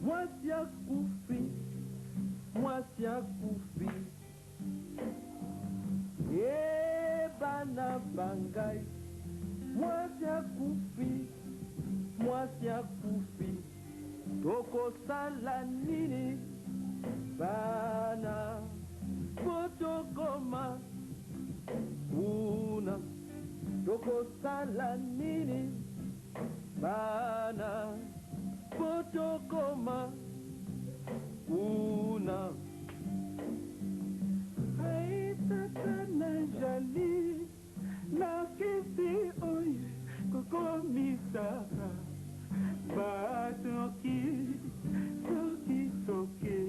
mwasi akufi, mwasi akufi. Bana bangai, mwasi akufi, mwasi akufi. Toko sala nini bana fotokoma una. Toko sala nini bana fotokoma una. Hai tata na jali na kisi oye kokomisaka batoki toki toki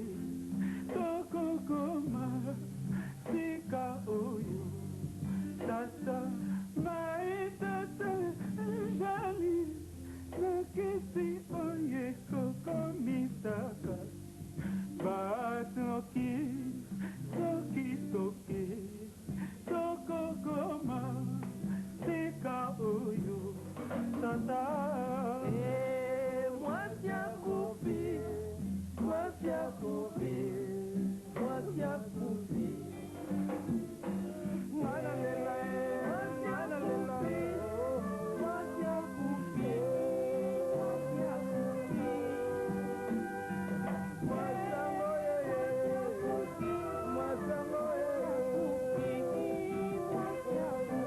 toko koma sika oyo tata mai tata jali na kisi oye kokomisaka batoki toki toki toko koma sika oyo tata. Mwasi akufi, mwasi akufi, mwasi akufi. Mwana lela mwana lela mwasi akufi, mwasi akufi. Mwasango mwasango mwasi akufi.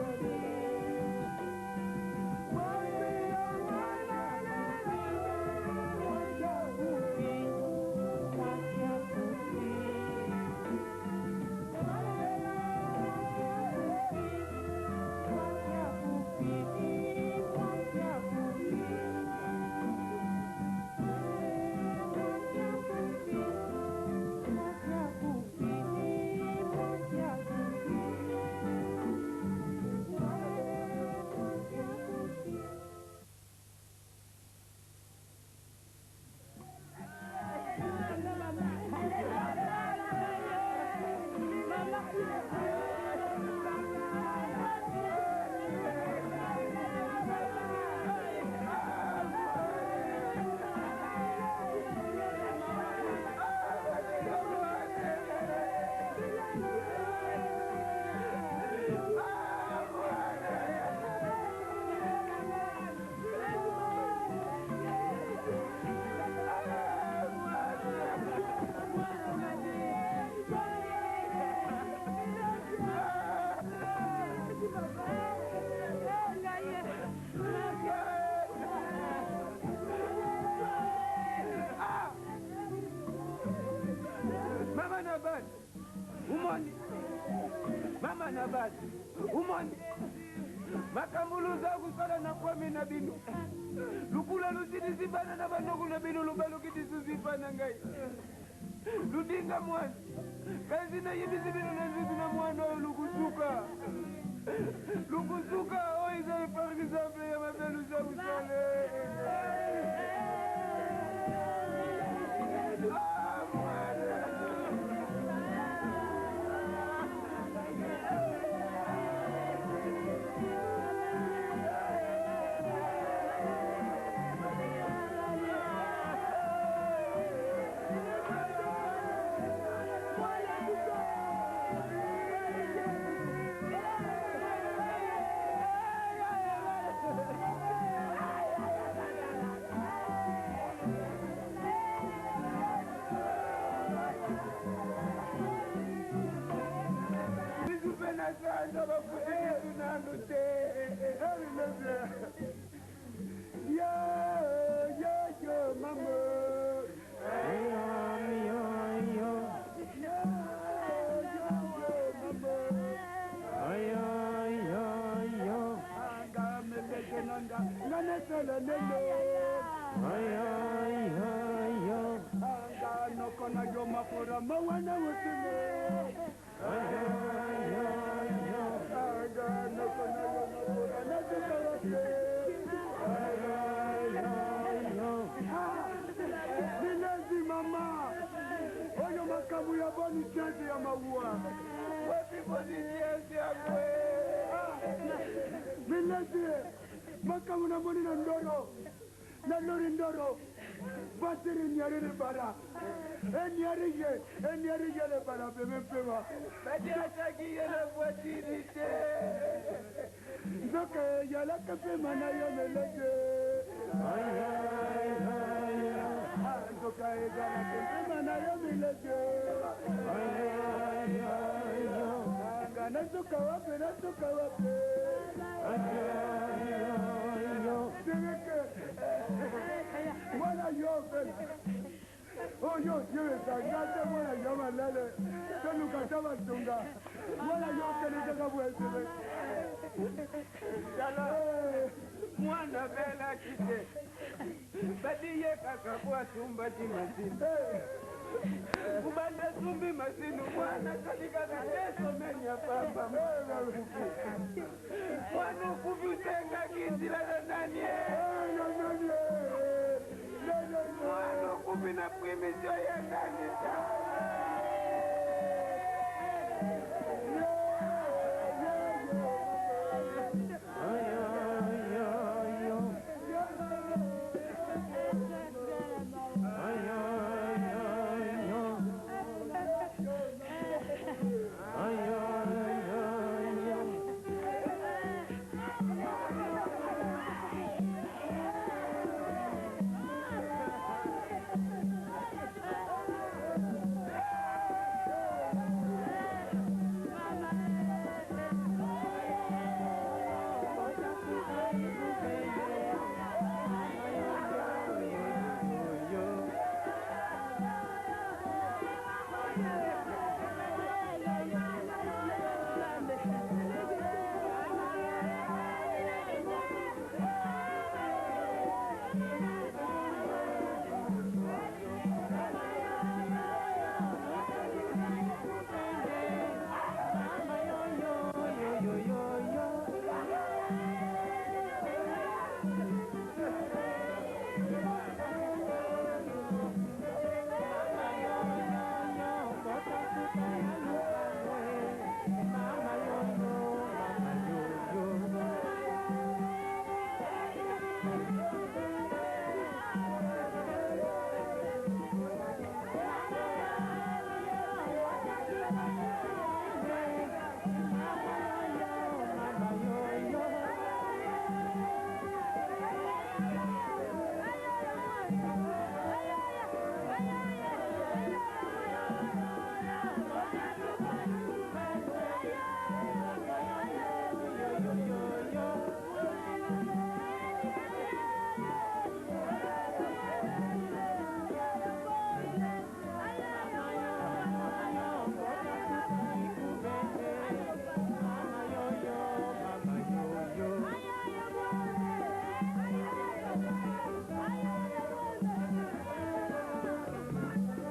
Mama nabati umoni makamuluza kusala na kwami na binu lukula lusidi zibana na banoku na binu lubalu kitisu zibana ngai ludinga mwani kazi na yibisi binu na zibi na mwano lukusuka oiza par exemple ya mabelu za usale Basiri nyari le bara. Nyari le bara pema. Badia chaki yele voitini te. Zoke yala kafe mana yo melege. Zoka yala kafe mana yo melege. Gana zoka wape. Wala yo fela. Oh yo, sangate wala yo malale. Tonu kataba tunga. Wala yo kele daga bwesele. Jalo. Mwana bela kite. Badiye kakabwa tumba timasini. Kubanda sumbi masinu mwana katika kateso menya pamba mwana kufi. Mwana kufi utenga kinzila na nani. Mwana kufi na primi joya nani.